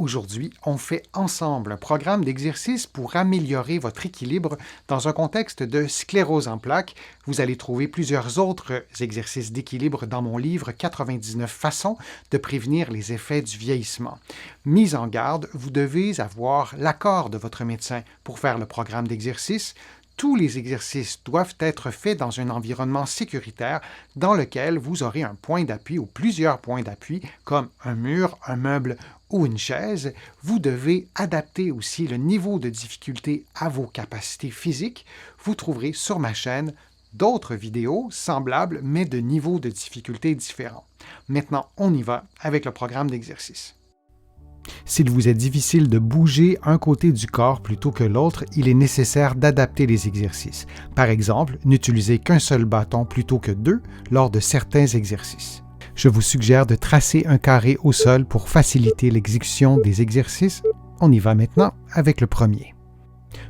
Aujourd'hui, on fait ensemble un programme d'exercice pour améliorer votre équilibre dans un contexte de sclérose en plaques. Vous allez trouver plusieurs autres exercices d'équilibre dans mon livre 99 façons de prévenir les effets du vieillissement. Mise en garde, vous devez avoir l'accord de votre médecin pour faire le programme d'exercice. Tous les exercices doivent être faits dans un environnement sécuritaire dans lequel vous aurez un point d'appui ou plusieurs points d'appui comme un mur, un meuble ou une chaise. Vous devez adapter aussi le niveau de difficulté à vos capacités physiques. Vous trouverez sur ma chaîne d'autres vidéos semblables mais de niveaux de difficulté différents. Maintenant, on y va avec le programme d'exercice. S'il vous est difficile de bouger un côté du corps plutôt que l'autre, il est nécessaire d'adapter les exercices. Par exemple, n'utilisez qu'un seul bâton plutôt que deux lors de certains exercices. Je vous suggère de tracer un carré au sol pour faciliter l'exécution des exercices. On y va maintenant avec le premier.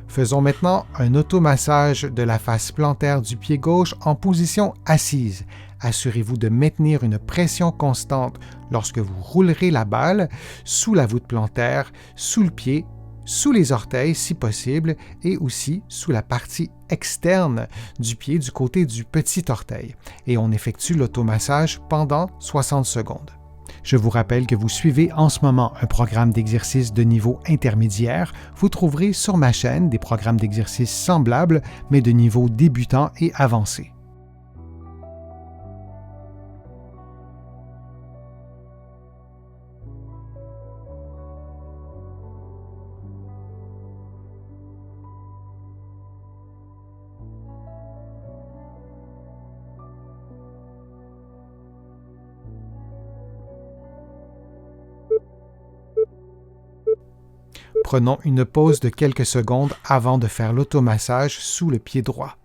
Faisons maintenant un automassage de la face plantaire du pied gauche en position assise. Assurez-vous de maintenir une pression constante lorsque vous roulerez la balle sous la voûte plantaire, sous le pied, sous les orteils si possible et aussi sous la partie externe du pied du côté du petit orteil. Et on effectue l'automassage pendant 60 secondes. Je vous rappelle que vous suivez en ce moment un programme d'exercice de niveau intermédiaire. Vous trouverez sur ma chaîne des programmes d'exercice semblables, mais de niveau débutant et avancé. Prenons une pause de quelques secondes avant de faire l'automassage sous le pied droit.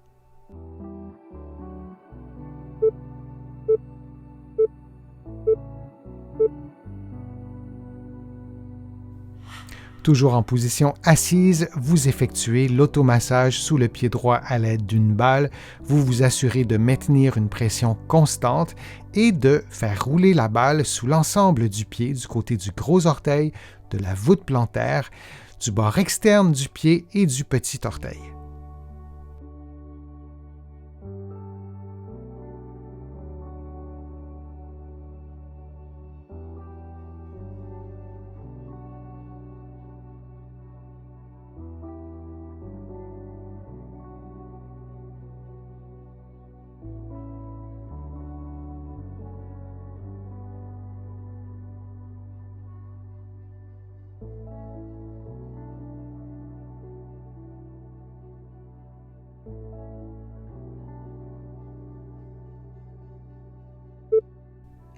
Toujours en position assise, vous effectuez l'automassage sous le pied droit à l'aide d'une balle. Vous vous assurez de maintenir une pression constante et de faire rouler la balle sous l'ensemble du pied du côté du gros orteil, de la voûte plantaire, du bord externe du pied et du petit orteil.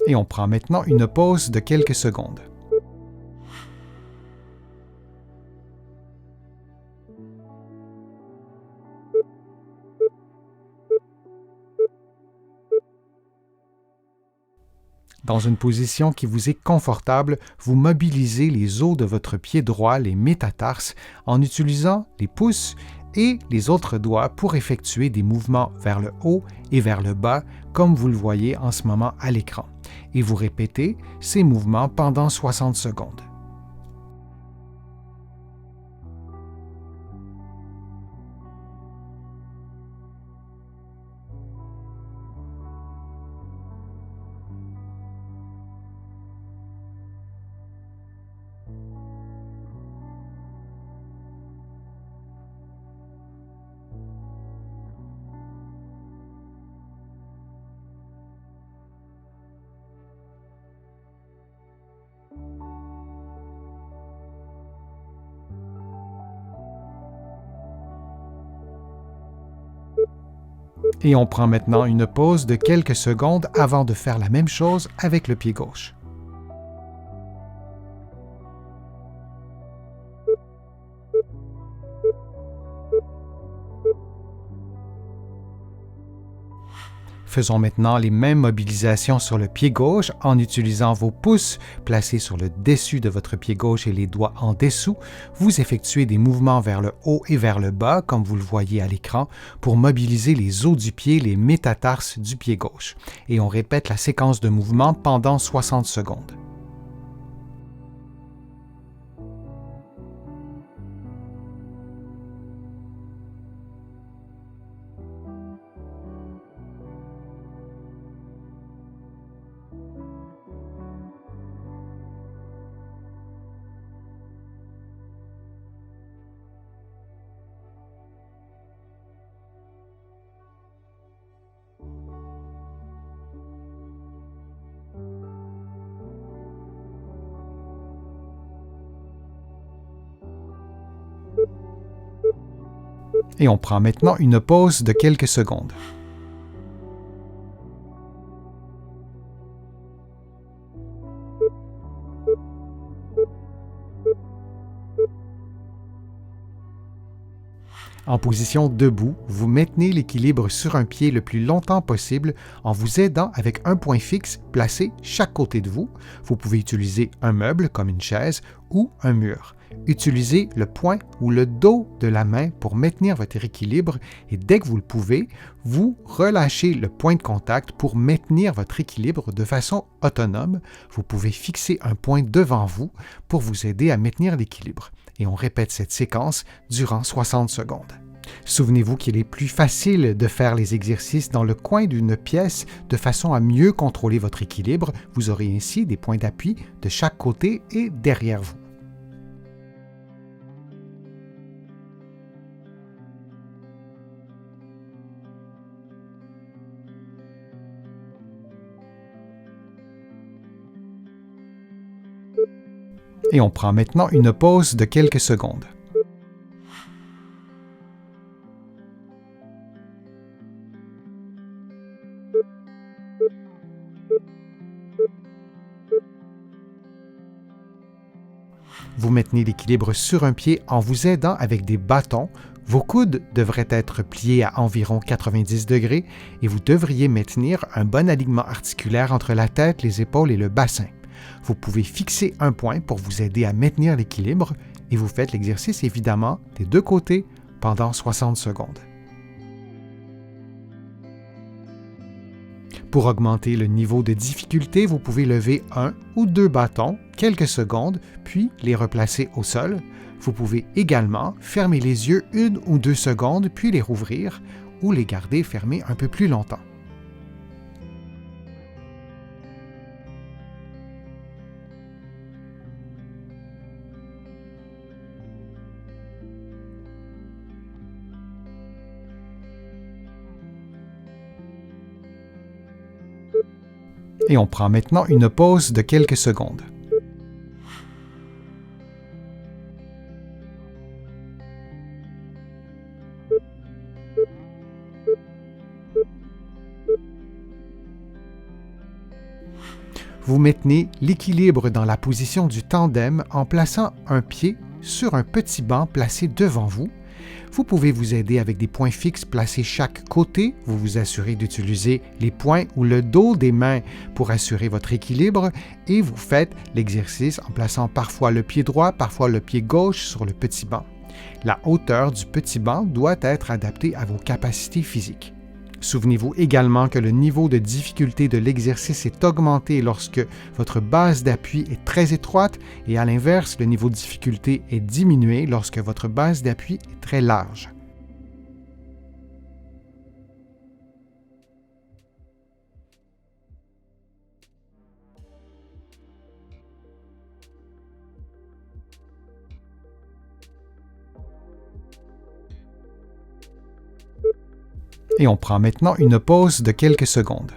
Et on prend maintenant une pause de quelques secondes. Dans une position qui vous est confortable, vous mobilisez les os de votre pied droit, les métatarses, en utilisant les pouces et les autres doigts pour effectuer des mouvements vers le haut et vers le bas, comme vous le voyez en ce moment à l'écran. Et vous répétez ces mouvements pendant 60 secondes. Et on prend maintenant une pause de quelques secondes avant de faire la même chose avec le pied gauche. Faisons maintenant les mêmes mobilisations sur le pied gauche en utilisant vos pouces placés sur le dessus de votre pied gauche et les doigts en dessous. Vous effectuez des mouvements vers le haut et vers le bas, comme vous le voyez à l'écran, pour mobiliser les os du pied, les métatarses du pied gauche. Et on répète la séquence de mouvements pendant 60 secondes. Et on prend maintenant une pause de quelques secondes. En position debout, vous maintenez l'équilibre sur un pied le plus longtemps possible en vous aidant avec un point fixe placé chaque côté de vous. Vous pouvez utiliser un meuble comme une chaise ou un mur. Utilisez le poing ou le dos de la main pour maintenir votre équilibre et dès que vous le pouvez, vous relâchez le point de contact pour maintenir votre équilibre de façon autonome. Vous pouvez fixer un point devant vous pour vous aider à maintenir l'équilibre. Et on répète cette séquence durant 60 secondes. Souvenez-vous qu'il est plus facile de faire les exercices dans le coin d'une pièce de façon à mieux contrôler votre équilibre. Vous aurez ainsi des points d'appui de chaque côté et derrière vous. Et on prend maintenant une pause de quelques secondes. Vous maintenez l'équilibre sur un pied en vous aidant avec des bâtons. Vos coudes devraient être pliés à environ 90 degrés et vous devriez maintenir un bon alignement articulaire entre la tête, les épaules et le bassin. Vous pouvez fixer un point pour vous aider à maintenir l'équilibre et vous faites l'exercice évidemment des deux côtés pendant 60 secondes. Pour augmenter le niveau de difficulté, vous pouvez lever un ou deux bâtons quelques secondes, puis les replacer au sol. Vous pouvez également fermer les yeux 1 ou 2 secondes, puis les rouvrir ou les garder fermés un peu plus longtemps. Et on prend maintenant une pause de quelques secondes. Vous maintenez l'équilibre dans la position du tandem en plaçant un pied sur un petit banc placé devant vous. Vous pouvez vous aider avec des points fixes placés chaque côté. Vous vous assurez d'utiliser les poings ou le dos des mains pour assurer votre équilibre et vous faites l'exercice en plaçant parfois le pied droit, parfois le pied gauche sur le petit banc. La hauteur du petit banc doit être adaptée à vos capacités physiques. Souvenez-vous également que le niveau de difficulté de l'exercice est augmenté lorsque votre base d'appui est très étroite et à l'inverse, le niveau de difficulté est diminué lorsque votre base d'appui est très large. Et on prend maintenant une pause de quelques secondes.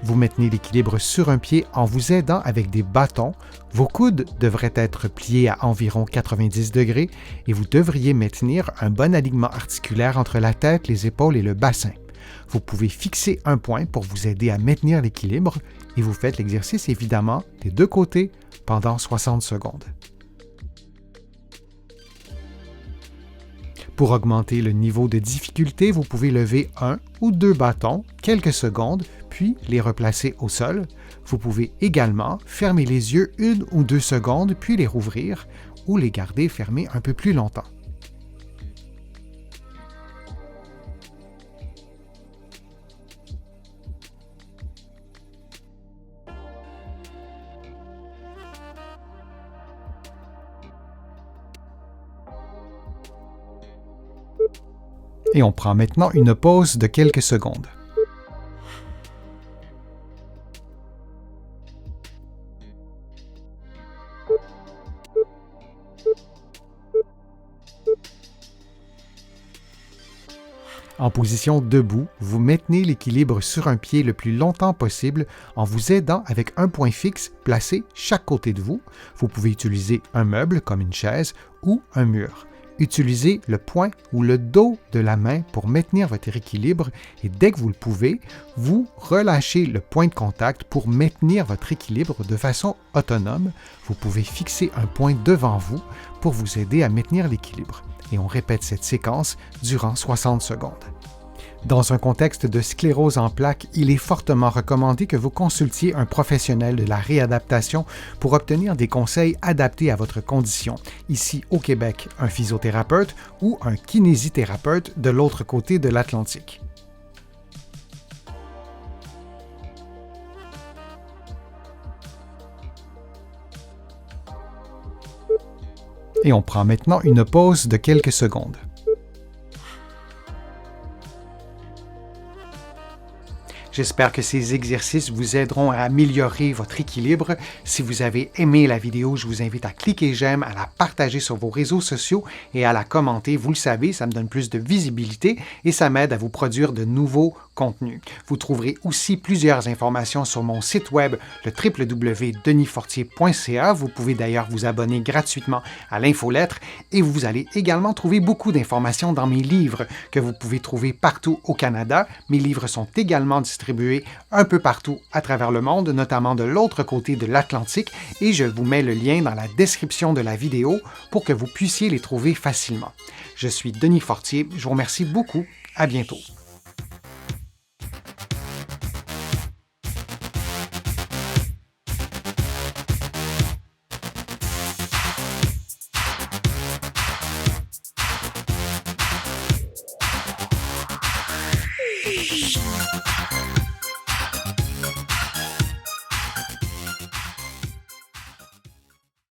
Vous maintenez l'équilibre sur un pied en vous aidant avec des bâtons. Vos coudes devraient être pliés à environ 90 degrés et vous devriez maintenir un bon alignement articulaire entre la tête, les épaules et le bassin. Vous pouvez fixer un point pour vous aider à maintenir l'équilibre et vous faites l'exercice évidemment des deux côtés pendant 60 secondes. Pour augmenter le niveau de difficulté, vous pouvez lever un ou deux bâtons quelques secondes, puis les replacer au sol. Vous pouvez également fermer les yeux 1 ou 2 secondes, puis les rouvrir ou les garder fermés un peu plus longtemps. Et on prend maintenant une pause de quelques secondes. En position debout, vous maintenez l'équilibre sur un pied le plus longtemps possible en vous aidant avec un point fixe placé chaque côté de vous. Vous pouvez utiliser un meuble comme une chaise ou un mur. Utilisez le poing ou le dos de la main pour maintenir votre équilibre et dès que vous le pouvez, vous relâchez le point de contact pour maintenir votre équilibre de façon autonome. Vous pouvez fixer un point devant vous pour vous aider à maintenir l'équilibre. Et on répète cette séquence durant 60 secondes. Dans un contexte de sclérose en plaques, il est fortement recommandé que vous consultiez un professionnel de la réadaptation pour obtenir des conseils adaptés à votre condition. Ici au Québec, un physiothérapeute ou un kinésithérapeute de l'autre côté de l'Atlantique. Et on prend maintenant une pause de quelques secondes. J'espère que ces exercices vous aideront à améliorer votre équilibre. Si vous avez aimé la vidéo, je vous invite à cliquer j'aime, à la partager sur vos réseaux sociaux et à la commenter. Vous le savez, ça me donne plus de visibilité et ça m'aide à vous produire de nouveaux contenus. Vous trouverez aussi plusieurs informations sur mon site web, le www.denisfortier.ca. Vous pouvez d'ailleurs vous abonner gratuitement à l'infolettre et vous allez également trouver beaucoup d'informations dans mes livres que vous pouvez trouver partout au Canada. Mes livres sont également distribués un peu partout à travers le monde, notamment de l'autre côté de l'Atlantique, et je vous mets le lien dans la description de la vidéo pour que vous puissiez les trouver facilement. Je suis Denis Fortier, je vous remercie beaucoup, à bientôt.